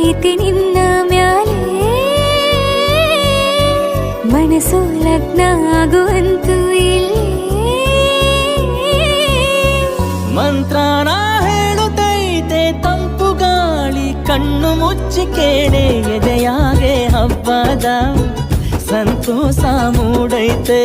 ಪ್ರೀತಿ ನಿನ್ನ ಮ್ಯಾಲೆ ಮನಸ್ಸು ಲಗ್ನ ಆಗುವಂತೂ ಇಲ್ಲೇ ಮಂತ್ರಾನ ಹೇಳುತ್ತೈತೆ ತಂಪು ಗಾಳಿ ಕಣ್ಣು ಮುಚ್ಚಿ ಕೇಳೆ ಎದೆಯಾಗೆ ಹಬ್ಬದ ಸಂತೋಷ ಮೂಡೈತೆ